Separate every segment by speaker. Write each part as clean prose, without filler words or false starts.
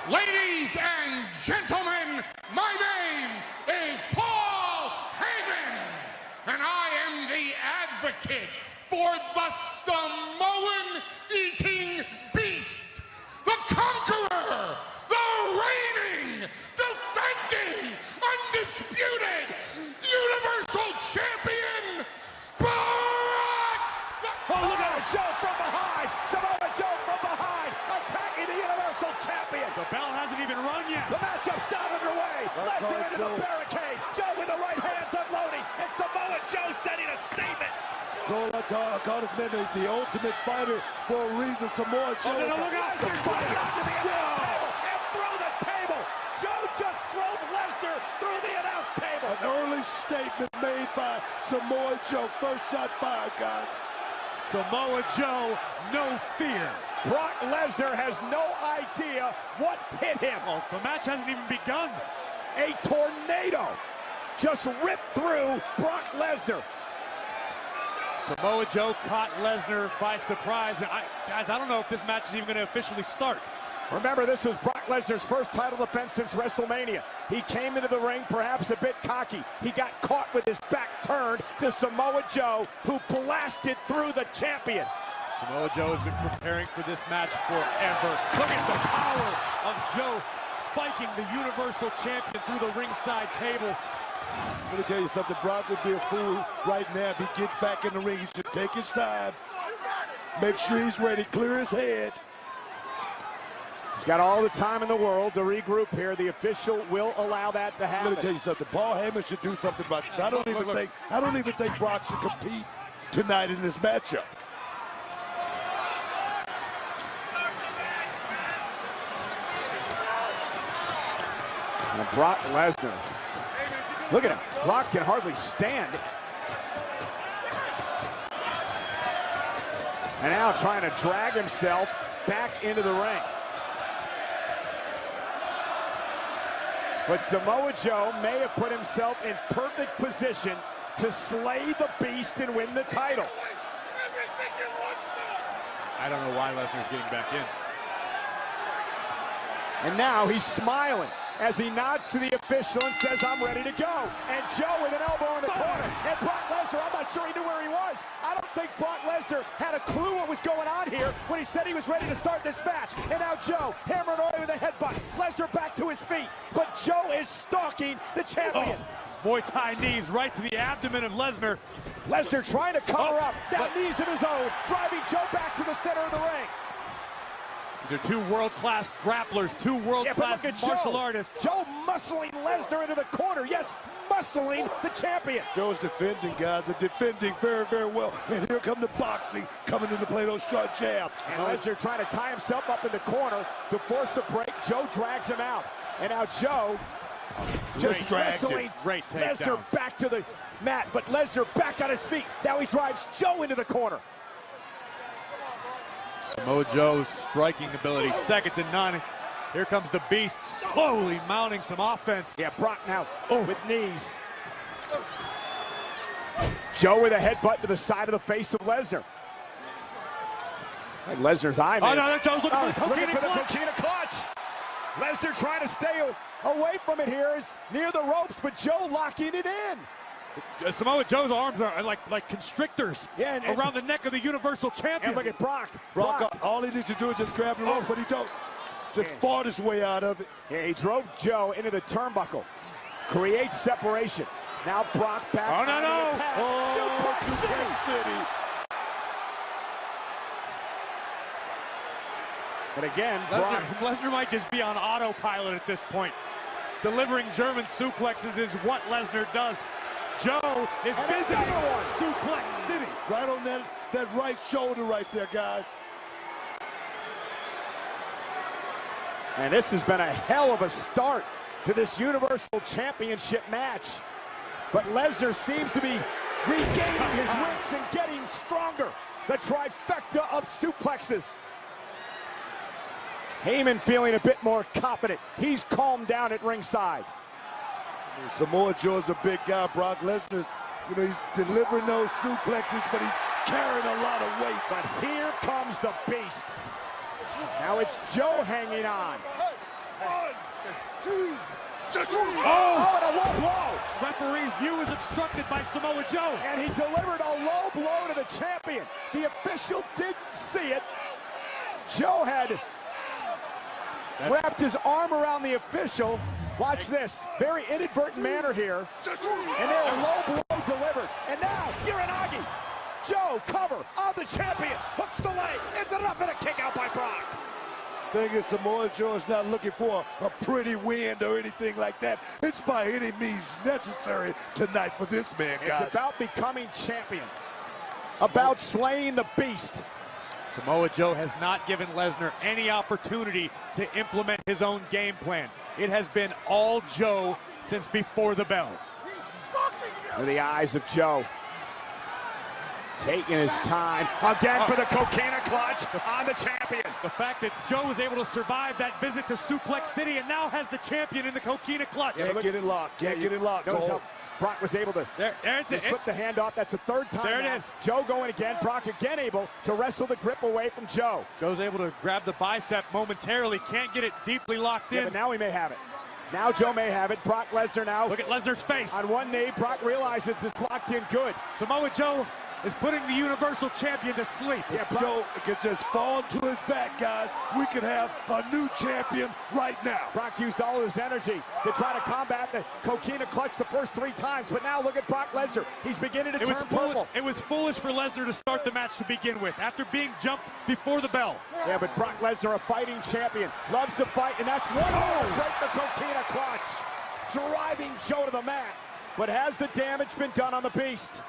Speaker 1: Ladies and gentlemen, my name is Paul Heyman, and I am the advocate for the Samoan-eating beast, the conqueror, the reigning, defending, undisputed, universal champion, Borock!
Speaker 2: Oh, look at it, Joe from behind! Samoa Joe from behind, attacking the universal champion!
Speaker 3: The bell hasn't even rung yet.
Speaker 2: The matchup's not underway. Lesnar into the barricade. Joe with the right hands unloading, and Samoa Joe sending a statement.
Speaker 4: I call this man the ultimate fighter for a reason. Samoa Joe.
Speaker 3: Oh, no, look out!
Speaker 2: Lesnar fighting onto the announce table and through the table. Joe just drove Lesnar through the announce table.
Speaker 4: An early statement made by Samoa Joe. First shot fired, guys.
Speaker 3: Samoa Joe, no fear.
Speaker 2: Brock Lesnar has no idea what hit him.
Speaker 3: Well, the match hasn't even begun.
Speaker 2: A tornado just ripped through Brock Lesnar.
Speaker 3: Samoa Joe caught Lesnar by surprise. Guys, I don't know if this match is even going to officially start.
Speaker 2: Remember, this was Brock Lesnar's first title defense since WrestleMania. He came into the ring perhaps a bit cocky. He got caught with his back turned to Samoa Joe, who blasted through the champion.
Speaker 3: Samoa Joe has been preparing for this match forever. Look at the power of Joe spiking the Universal Champion through the ringside table.
Speaker 4: Let me tell you something, Brock would be a fool right now if he get back in the ring. He should take his time, make sure he's ready, clear his head.
Speaker 2: He's got all the time in the world to regroup here. The official will allow that to happen.
Speaker 4: Let me tell you something, Paul Heyman should do something about this. I don't even think Brock should compete tonight in this matchup.
Speaker 2: And Brock Lesnar. Look at him. Brock can hardly stand. And now trying to drag himself back into the ring. But Samoa Joe may have put himself in perfect position to slay the beast and win the title.
Speaker 3: I don't know why Lesnar's getting back in.
Speaker 2: And now he's smiling as he nods to the official and says, I'm ready to go. And Joe with an elbow in the corner. And Brock Lesnar, I'm not sure he knew where he was. I don't think Brock Lesnar had a clue what was going on here when he said he was ready to start this match. And now Joe hammering away with a headbutt. Lesnar back to his feet. But Joe is stalking the champion.
Speaker 3: Oh, Muay Thai knees right to the abdomen of Lesnar.
Speaker 2: Lesnar trying to cover up. Now knees of his own, driving Joe back to the center of the ring.
Speaker 3: These are two world-class grapplers, two world-class martial artists.
Speaker 2: Joe muscling Lesnar into the corner. Yes, muscling the champion.
Speaker 4: Joe's defending, guys, and defending very, very well. And here come the boxing coming into play, those short jabs.
Speaker 2: And Lesnar trying to tie himself up in the corner to force a break. Joe drags him out. And now Joe just wrestling Lesnar back to the mat. But Lesnar back on his feet. Now he drives Joe into the corner.
Speaker 3: Samoa Joe's striking ability, second to none. Here comes the Beast, slowly mounting some offense.
Speaker 2: Yeah, Brock now with knees. Joe with a headbutt to the side of the face of Lesnar. Like Lesnar's eye, man.
Speaker 3: Oh, no, Joe's looking for the
Speaker 2: Coquina clutch. Lesnar trying to stay away from it here. Is near the ropes, but Joe locking it in.
Speaker 3: Samoa Joe's arms are like constrictors around the neck of the Universal Champion.
Speaker 2: And look at Brock.
Speaker 4: Brock, all he needs to do is just grab the rope, but he don't. Just fought his way out of it.
Speaker 2: Yeah, he drove Joe into the turnbuckle. Creates separation. Now Brock back.
Speaker 3: Oh, no.
Speaker 2: Suplex City. But again,
Speaker 3: Lesnar might just be on autopilot at this point. Delivering German suplexes is what Lesnar does. Joe is visiting Suplex City.
Speaker 4: Right on that right shoulder right there, guys.
Speaker 2: And this has been a hell of a start to this Universal Championship match. But Lesnar seems to be regaining his wits and getting stronger. The trifecta of suplexes. Heyman feeling a bit more confident. He's calmed down at ringside.
Speaker 4: Samoa Joe's a big guy. Brock Lesnar's, he's delivering those suplexes, but he's carrying a lot of weight.
Speaker 2: But here comes the Beast. Now it's Joe hanging on. Oh, and a low blow.
Speaker 3: Referee's view is obstructed by Samoa Joe.
Speaker 2: And he delivered a low blow to the champion. The official didn't see it. Joe had wrapped his arm around the official. Watch this. Very inadvertent manner here. And there, a low blow delivered. And now, Uranagi. Joe, cover on the champion. Hooks the leg. It's enough and a kick out by Brock.
Speaker 4: Thing is, Samoa Joe is not looking for a pretty win or anything like that. It's by any means necessary tonight for this man, guys.
Speaker 2: It's about becoming champion. About slaying the beast.
Speaker 3: Samoa Joe has not given Lesnar any opportunity to implement his own game plan. It has been all Joe since before the bell.
Speaker 2: Through the eyes of Joe. Taking his time again for the coquina clutch on the champion.
Speaker 3: The fact that Joe was able to survive that visit to Suplex City and now has the champion in the coquina clutch.
Speaker 4: Can't get it locked. Can't get it locked.
Speaker 2: Notice how Brock was able to slip the hand off. That's the third time.
Speaker 3: There it
Speaker 2: now.
Speaker 3: is.
Speaker 2: Joe going again. Brock again able to wrestle the grip away from Joe.
Speaker 3: Joe's able to grab the bicep momentarily. Can't get it deeply locked in.
Speaker 2: But now he may have it. Now Joe may have it. Brock Lesnar now.
Speaker 3: Look at Lesnar's face.
Speaker 2: On one knee, Brock realizes it's locked in good.
Speaker 3: Samoa Joe is putting the Universal Champion to sleep.
Speaker 4: Yeah, Joe can just fall to his back, guys. We could have a new champion right now.
Speaker 2: Brock used all his energy to try to combat the coquina clutch the first 3 times, but now look at Brock Lesnar. He's beginning to turn purple.
Speaker 3: It was foolish for Lesnar to start the match to begin with, after being jumped before the bell.
Speaker 2: Yeah, but Brock Lesnar, a fighting champion, loves to fight, and that's one way to break the coquina clutch. Driving Joe to the mat. But has the damage been done on the beast?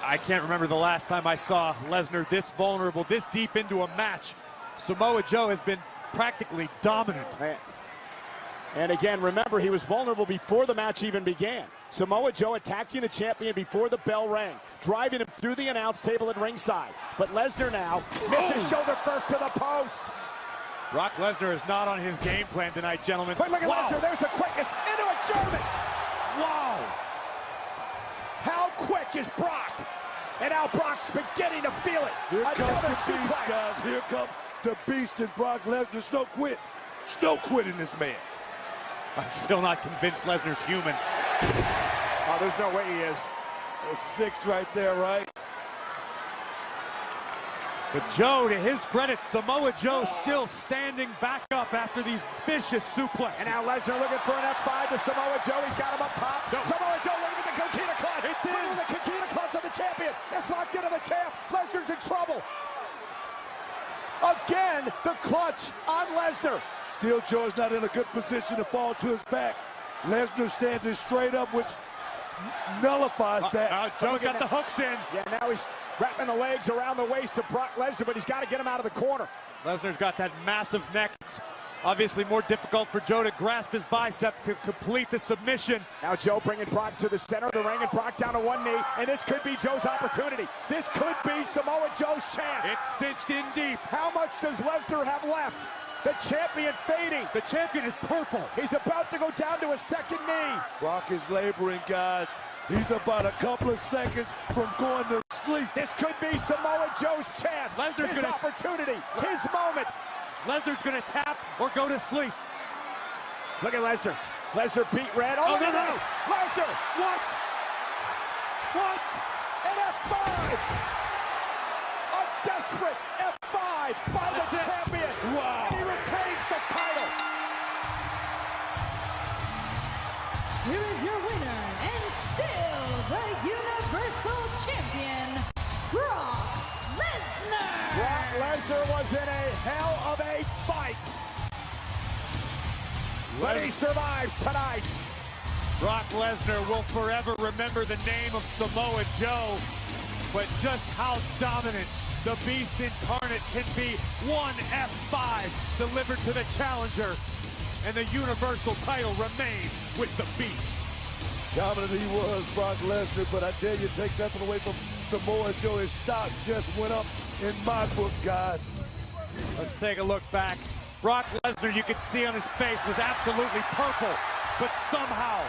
Speaker 3: I can't remember the last time I saw Lesnar this vulnerable, this deep into a match. Samoa Joe has been practically dominant.
Speaker 2: And again, remember, he was vulnerable before the match even began. Samoa Joe attacking the champion before the bell rang, driving him through the announce table at ringside. But Lesnar now misses shoulder first to the post.
Speaker 3: Brock Lesnar is not on his game plan tonight, gentlemen.
Speaker 2: But look at Lesnar, there's the quickness into a German.
Speaker 3: Wow.
Speaker 2: How quick is Brock? And now Brock's beginning to feel it.
Speaker 4: Here comes the beast, guys. Here comes the beast and Brock Lesnar. No quit. No quitting this man.
Speaker 3: I'm still not convinced Lesnar's human.
Speaker 2: Oh, there's no way he is.
Speaker 4: There's 6 right there, right?
Speaker 3: But Joe, to his credit, Samoa Joe still standing back up after these vicious suplexes.
Speaker 2: And now Lesnar looking for an F5 to Samoa Joe. He's got him up top. No. Samoa Joe looking at the coquina clutch.
Speaker 3: It's in.
Speaker 2: Looking at the coquina clutch on the champion. It's locked into the champ. Lesnar's in trouble. Again, the clutch on Lesnar.
Speaker 4: Still, Joe's not in a good position to fall to his back. Lesnar standing straight up, which nullifies that.
Speaker 3: Joe's got the hooks in.
Speaker 2: Yeah, now he's wrapping the legs around the waist of Brock Lesnar, but he's got to get him out of the corner.
Speaker 3: Lesnar's got that massive neck. It's obviously more difficult for Joe to grasp his bicep to complete the submission.
Speaker 2: Now Joe bringing Brock to the center of the ring and Brock down to one knee, and this could be Joe's opportunity. This could be Samoa Joe's chance.
Speaker 3: It's cinched in deep.
Speaker 2: How much does Lesnar have left? The champion fading.
Speaker 3: The champion is purple.
Speaker 2: He's about to go down to a second knee.
Speaker 4: Brock is laboring, guys. He's about a couple of seconds from going to sleep.
Speaker 2: This could be Samoa Joe's chance.
Speaker 3: Lesnar's
Speaker 2: his opportunity, his moment.
Speaker 3: Lesnar's gonna tap or go to sleep.
Speaker 2: Look at Lesnar. Lesnar beat red. Oh, look at this. Lesnar.
Speaker 3: What? What?
Speaker 2: An F5. A desperate F5 by the champion.
Speaker 4: Wow.
Speaker 2: And he retains the title.
Speaker 5: Here is your winner and still the Universal Champion, Brock Lesnar.
Speaker 2: Brock Lesnar was in a hell of a fight. But he survives tonight.
Speaker 3: Brock Lesnar will forever remember the name of Samoa Joe, but just how dominant the Beast incarnate can be. One F5 delivered to the challenger, and the Universal title remains with the Beast.
Speaker 4: Dominant he was, Brock Lesnar, but I tell you, take nothing away from Samoa Joe. His stock just went up in my book, guys.
Speaker 3: Let's take a look back. Brock Lesnar, you could see on his face, was absolutely purple, but somehow